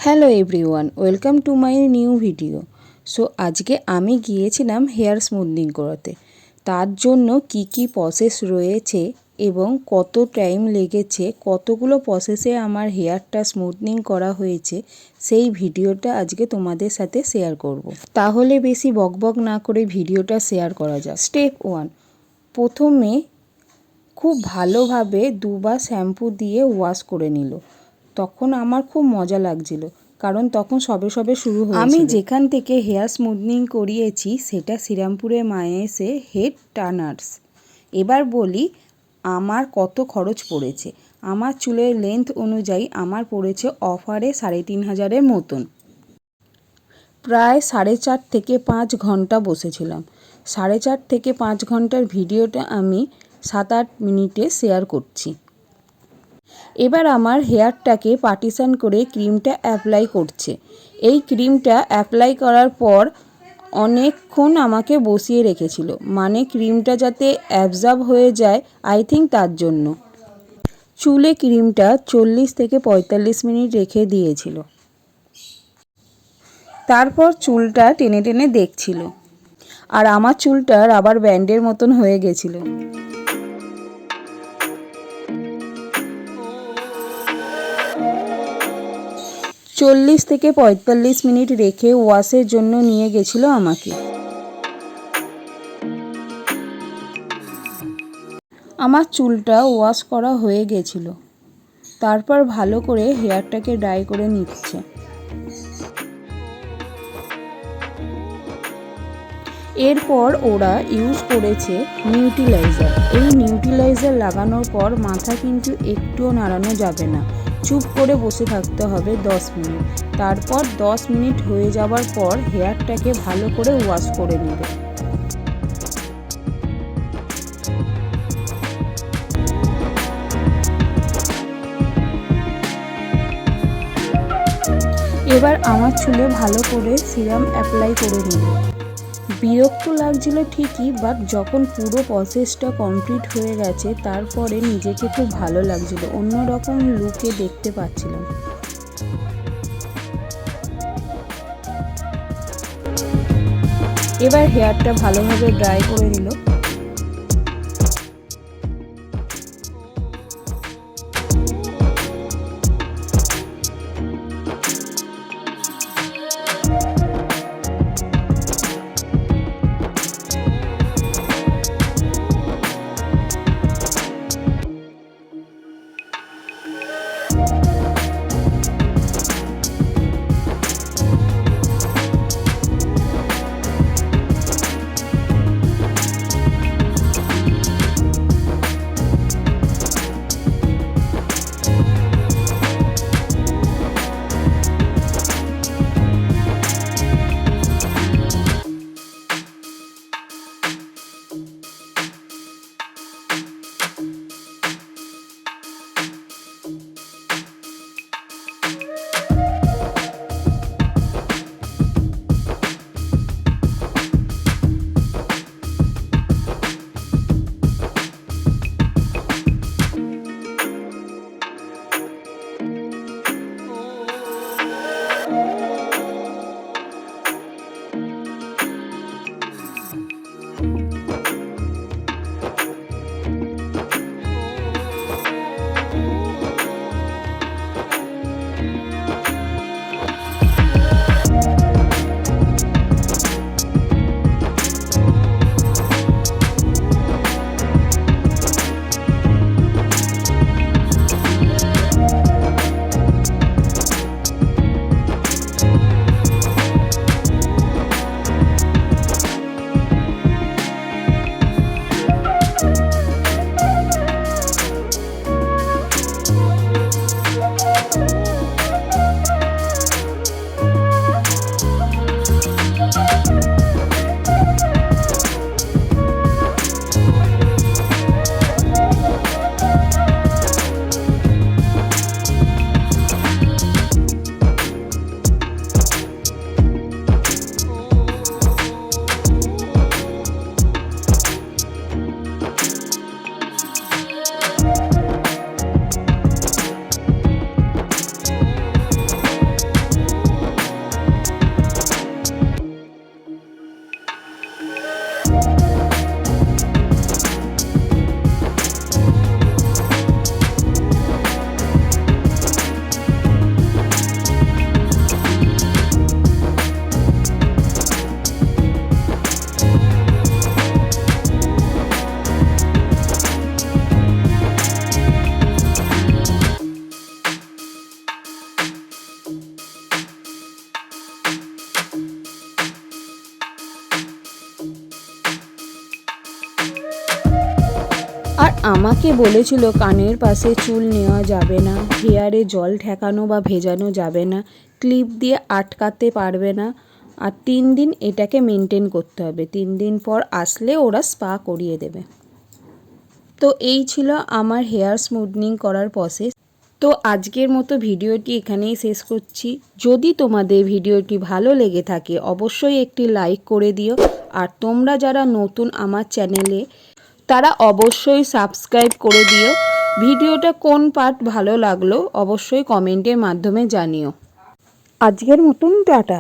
Hello everyone, welcome to my new video. So আজকে আমি গিয়েছিলাম হেয়ার স্মুথনিং করাতে। তার জন্য কি কি প্রসেস রয়েছে এবং কত টাইম লেগেছে, কতগুলো প্রসেসে আমার হেয়ারটা স্মুথনিং করা হয়েছে, সেই ভিডিওটা আজকে তোমাদের সাথে শেয়ার করব। তাহলে বেশি বকবক না করে ভিডিওটা শেয়ার করা যাক। স্টেপ 1, প্রথমে খুব ভালোভাবে দুবার শ্যাম্পু দিয়ে ওয়াশ করে নিল। তখন আমার খুব মজা লাগছিল, কারণ তখন সবে সবে শুরু হয়েছিল। আমি যেখান থেকে হেয়ার স্মুথনিং করিয়েছি সেটা শ্রীরামপুরের মায়েসে হেড টার্নার্স। এবার বলি আমার কত খরচ পড়েছে। আমার চুলের লেন্থ অনুযায়ী আমার পড়েছে অফারে 3500-এর মতন। প্রায় 4.5 থেকে 5 ঘন্টা বসেছিলাম। 4.5 থেকে 5 ঘন্টার ভিডিওটা আমি 7-8 মিনিটে শেয়ার করছি। এবার আমার হেয়ারটাকে পার্টিশন করে ক্রিমটা অ্যাপ্লাই করছে। এই ক্রিমটা অ্যাপ্লাই করার পর অনেকক্ষণ আমাকে বসিয়ে রেখেছিল, মানে ক্রিমটা যাতে অ্যাবজর্ব হয়ে যায়, আই থিঙ্ক তার জন্য। চুলে ক্রিমটা 40 থেকে 45 মিনিট রেখে দিয়েছিল। তারপর চুলটা টেনে টেনে দেখছিল, আর আমার চুলটা রাবার ব্যান্ডের মতন হয়ে গেছিল। 40 থেকে 45 মিনিট রেখে ওয়াশের জন্য নিয়ে গেছিল আমাকে। আমার চুলটা ওয়াশ করা হয়ে গেছিল। তারপর ভালো করে হেয়ারটাকে ড্রাই করে নিচ্ছে। এরপর ওরা ইউজ করেছে নিউট্রিলাইজার। এই নিউট্রিলাইজার লাগানোর পর মাথা কিন্তু একটুও নাড়ানো যাবে না, চুপ করে বসে থাকতে হবে 10 মিনিট। তারপর 10 মিনিট হয়ে যাওয়ার পর হেয়ারটাকে ভালো করে ওয়াশ করে নেবে। এবার আমার চুলে ভালো করে সিরাম অ্যাপ্লাই করে নিল। বিরক্ত লাগছিল ঠিকই, বাট যখন পুরো প্রসেসটা কমপ্লিট হয়ে গেছে তারপরে নিজেকে খুব ভালো লাগছিল, অন্যরকম লুকে দেখতে পাচ্ছিলাম। এবার হেয়ারটা ভালোভাবে ড্রাই করে নিল। আমাকে বলেছিল কানের পাশে চুল নেওয়া যাবে না, হেয়ারে জল ঠেকানো বা ভেজানো যাবে না, ক্লিপ দিয়ে আটকাতে পারবে না, আর 3 দিন এটাকে মেনটেন করতে হবে। 3 দিন পর আসলে ওরা স্পা করিয়ে দেবে। তো এই ছিল আমার হেয়ার স্মুথনিং করার প্রসেস। তো আজকের মতো ভিডিওটি এখানেই শেষ করছি। যদি তোমাদের ভিডিওটি ভালো লেগে থাকে অবশ্যই একটি লাইক করে দিও, আর তোমরা যারা নতুন আমার চ্যানেলে তারা অবশ্যই সাবস্ক্রাইব করে দিও। ভিডিওটা কোন পার্ট ভালো লাগলো অবশ্যই কমেন্টের মাধ্যমে জানিও। আজকের মতন টাটা।